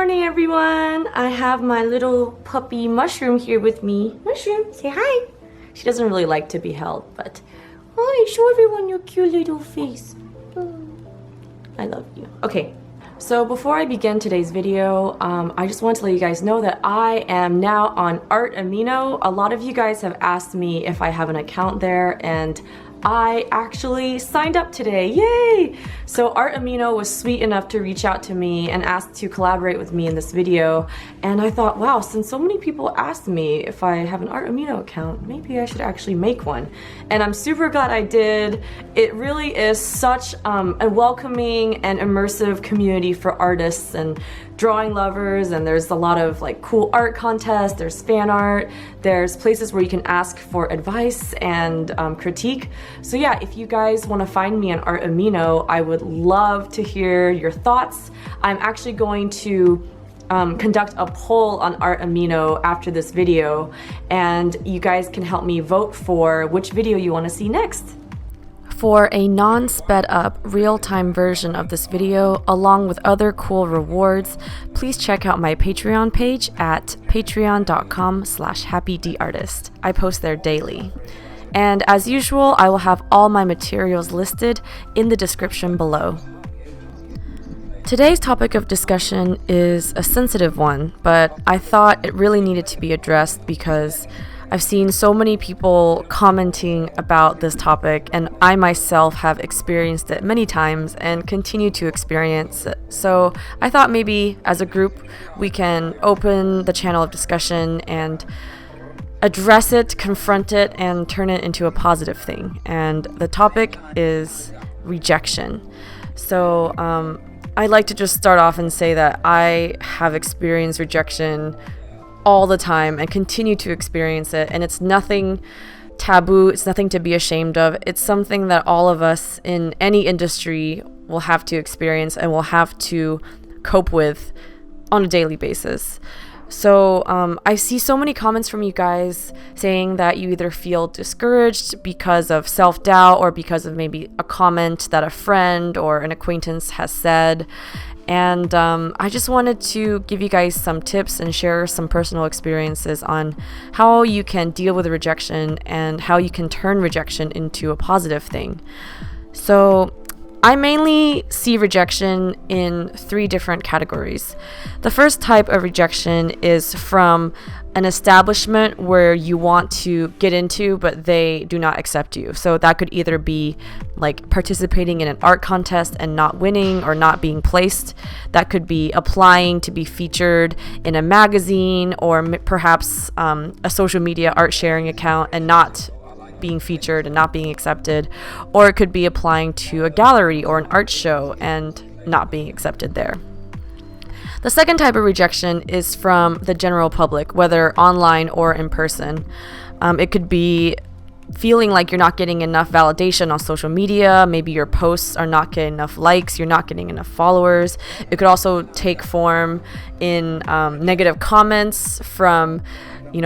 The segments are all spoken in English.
morning, everyone. I have my little puppy Mushroom here with me. Mushroom, say hi. She doesn't really like to be held, but hi, show everyone your cute little face. I love you. Okay, so before I begin today's video, I just want to let you guys know that I am now on Art Amino. A lot of you guys have asked me if I have an account there, and I actually signed up today, yay! So Art Amino was sweet enough to reach out to me and ask to collaborate with me in this video. And I thought, wow, since so many people asked me if I have an Art Amino account, maybe I should actually make one. And I'm super glad I did. It really is such a welcoming and immersive community for artists and drawing lovers, and there's a lot of like cool art contests, there's fan art, there's places where you can ask for advice and critique. So yeah, if you guys want to find me on Art Amino, I would love to hear your thoughts. I'm actually going to conduct a poll on Art Amino after this video, and you guys can help me vote for which video you want to see next. For a non-sped up, real-time version of this video, along with other cool rewards, please check out my Patreon page at patreon.com/happydartist. I post there daily. And as usual, I will have all my materials listed in the description below. Today's topic of discussion is a sensitive one, but I thought it really needed to be addressed because I've seen so many people commenting about this topic, and I myself have experienced it many times and continue to experience it. So I thought maybe as a group we can open the channel of discussion and address it, confront it, and turn it into a positive thing. And the topic is rejection. So I'd like to just start off and say that I have experienced rejection all the time and continue to experience it, and it's nothing taboo, it's nothing to be ashamed of. It's something that all of us in any industry will have to experience and will have to cope with on a daily basis. So I see so many comments from you guys saying that you either feel discouraged because of self-doubt or because of maybe a comment that a friend or an acquaintance has said. And I just wanted to give you guys some tips and share some personal experiences on how you can deal with rejection and how you can turn rejection into a positive thing. So I mainly see rejection in 3 different categories. The first type of rejection is from an establishment where you want to get into but they do not accept you. So that could either be like participating in an art contest and not winning or not being placed. That could be applying to be featured in a magazine or perhaps a social media art sharing account and not being featured and not being accepted. Or it could be applying to a gallery or an art show and not being accepted there. The second type of rejection is from the general public, whether online or in person. It could be feeling like you're not getting enough validation on social media. Maybe your posts are not getting enough likes, you're not getting enough followers. It could also take form in negative comments from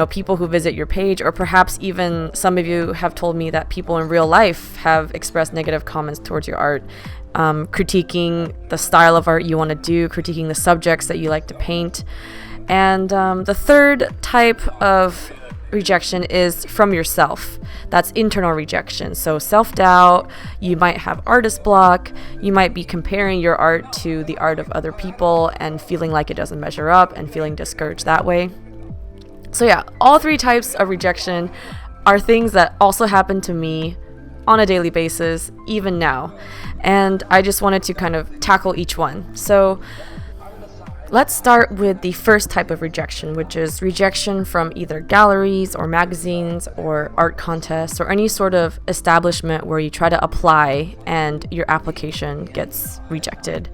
people who visit your page, or perhaps even some of you have told me that people in real life have expressed negative comments towards your art, critiquing the style of art you want to do, critiquing the subjects that you like to paint. And the third type of rejection is from yourself. That's internal rejection. So self-doubt, you might have artist block, you might be comparing your art to the art of other people and feeling like it doesn't measure up and feeling discouraged that way. So yeah, all 3 types of rejection are things that also happen to me on a daily basis, even now. And I just wanted to kind of tackle each one. So let's start with the first type of rejection, which is rejection from either galleries or magazines or art contests or any sort of establishment where you try to apply and your application gets rejected.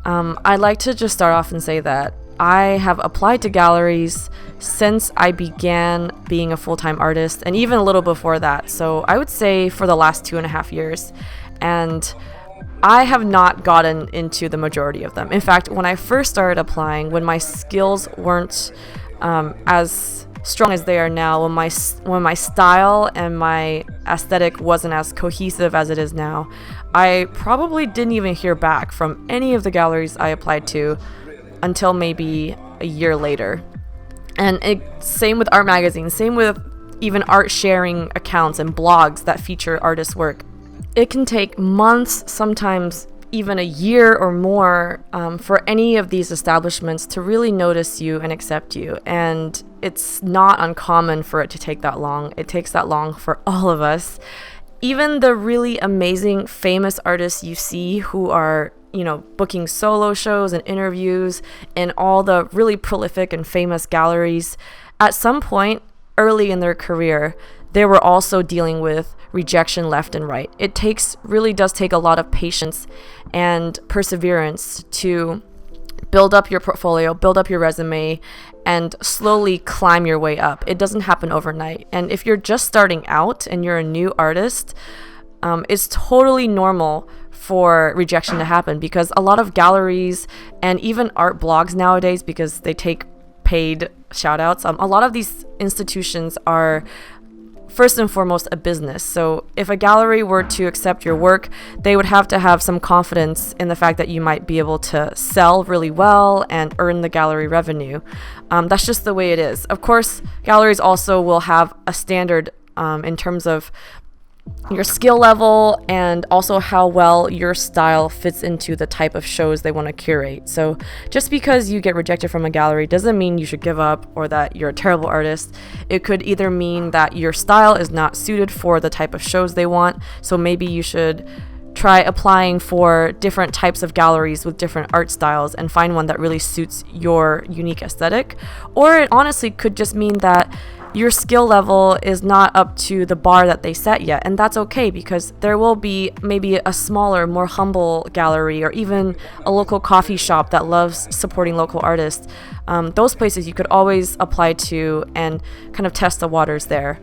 I'd like to just start off and say that I have applied to galleries since I began being a full-time artist, and even a little before that. So I would say for the last 2.5 years. And I have not gotten into the majority of them. In fact, when I first started applying, when my skills weren't as strong as they are now, when my style and my aesthetic wasn't as cohesive as it is now, I probably didn't even hear back from any of the galleries I applied to until maybe a year later. And same with art magazines, same with even art sharing accounts and blogs that feature artists' work. It can take months, sometimes even a year or more, for any of these establishments to really notice you and accept you. And it's not uncommon for it to take that long. It takes that long for all of us. Even the really amazing, famous artists you see who are, booking solo shows and interviews in all the really prolific and famous galleries, at some point early in their career, they were also dealing with rejection left and right. It really does take a lot of patience and perseverance to build up your portfolio, build up your resume, and slowly climb your way up. It doesn't happen overnight. And if you're just starting out and you're a new artist, it's totally normal for rejection to happen, because a lot of galleries and even art blogs nowadays, because they take paid shout outs, a lot of these institutions are first and foremost a business. So if a gallery were to accept your work, they would have to have some confidence in the fact that you might be able to sell really well and earn the gallery revenue. That's just the way it is. Of course, galleries also will have a standard in terms of your skill level and also how well your style fits into the type of shows they want to curate. So just because you get rejected from a gallery doesn't mean you should give up or that you're a terrible artist. It could either mean that your style is not suited for the type of shows they want, so maybe you should try applying for different types of galleries with different art styles and find one that really suits your unique aesthetic. Or it honestly could just mean that your skill level is not up to the bar that they set yet, and that's okay, because there will be maybe a smaller, more humble gallery or even a local coffee shop that loves supporting local artists. Those places you could always apply to and kind of test the waters there.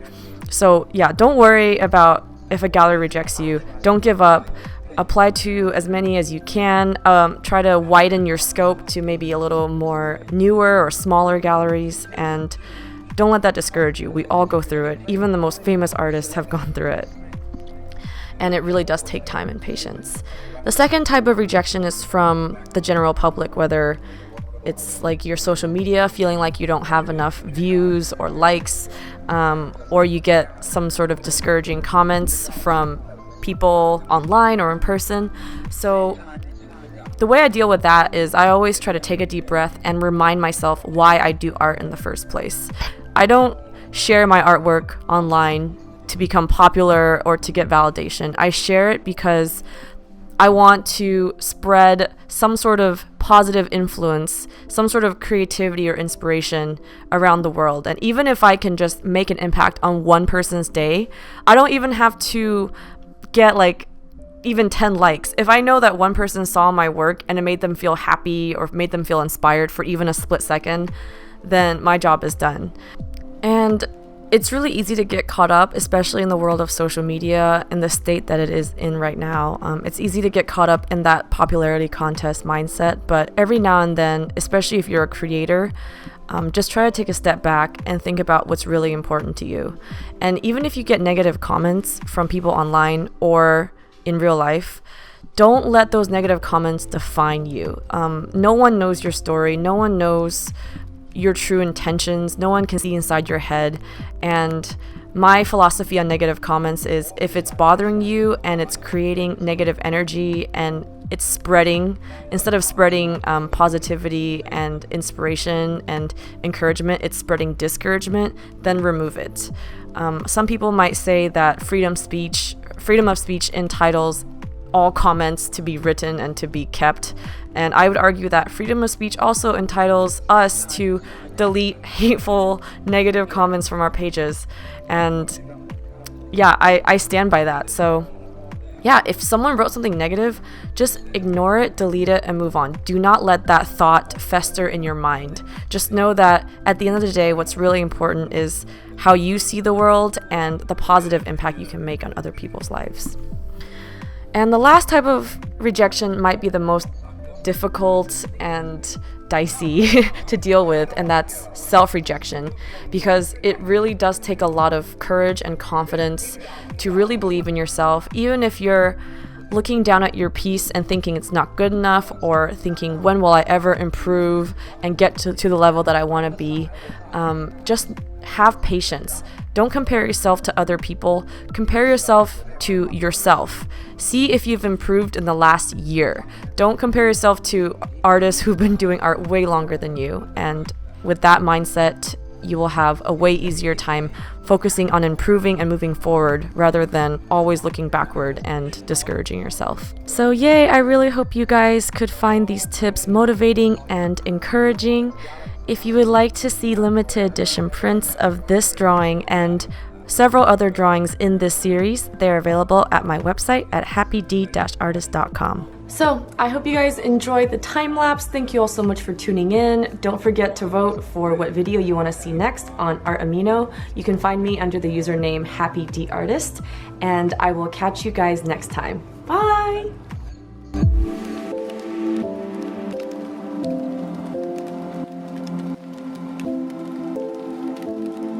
So yeah, don't worry about if a gallery rejects you. Don't give up. Apply to as many as you can. Try to widen your scope to maybe a little more newer or smaller galleries, and don't let that discourage you. We all go through it. Even the most famous artists have gone through it. And it really does take time and patience. The second type of rejection is from the general public, whether it's like your social media, feeling like you don't have enough views or likes, or you get some sort of discouraging comments from people online or in person. So the way I deal with that is I always try to take a deep breath and remind myself why I do art in the first place. I don't share my artwork online to become popular or to get validation. I share it because I want to spread some sort of positive influence, some sort of creativity or inspiration around the world. And even if I can just make an impact on one person's day, I don't even have to get even 10 likes. If I know that one person saw my work and it made them feel happy or made them feel inspired for even a split second, then my job is done. And it's really easy to get caught up, especially in the world of social media in the state that it is in right now. It's easy to get caught up in that popularity contest mindset, but every now and then, especially if you're a creator, just try to take a step back and think about what's really important to you. And even if you get negative comments from people online or in real life, don't let those negative comments define you. No one knows your story. No one knows your true intentions. No one can see inside your head. And my philosophy on negative comments is, if it's bothering you and it's creating negative energy and it's spreading, instead of spreading positivity and inspiration and encouragement, it's spreading discouragement, then remove it. Some people might say that freedom of speech entitles all comments to be written and to be kept. And I would argue that freedom of speech also entitles us to delete hateful, negative comments from our pages. And yeah, I stand by that. So yeah, if someone wrote something negative, just ignore it, delete it, and move on. Do not let that thought fester in your mind. Just know that at the end of the day, what's really important is how you see the world and the positive impact you can make on other people's lives. And the last type of rejection might be the most difficult and dicey to deal with, and that's self-rejection, because it really does take a lot of courage and confidence to really believe in yourself, even if you're looking down at your piece and thinking it's not good enough, or thinking, when will I ever improve and get to the level that I want to be, just have patience. Don't compare yourself to other people. Compare yourself to yourself. See if you've improved in the last year. Don't compare yourself to artists who've been doing art way longer than you. And with that mindset, you will have a way easier time focusing on improving and moving forward rather than always looking backward and discouraging yourself. So yay, I really hope you guys could find these tips motivating and encouraging. If you would like to see limited edition prints of this drawing and several other drawings in this series, they're available at my website at happyd-artist.com. So I hope you guys enjoyed the time lapse. Thank you all so much for tuning in. Don't forget to vote for what video you want to see next on Art Amino. You can find me under the username happydartist, and I will catch you guys next time. Bye!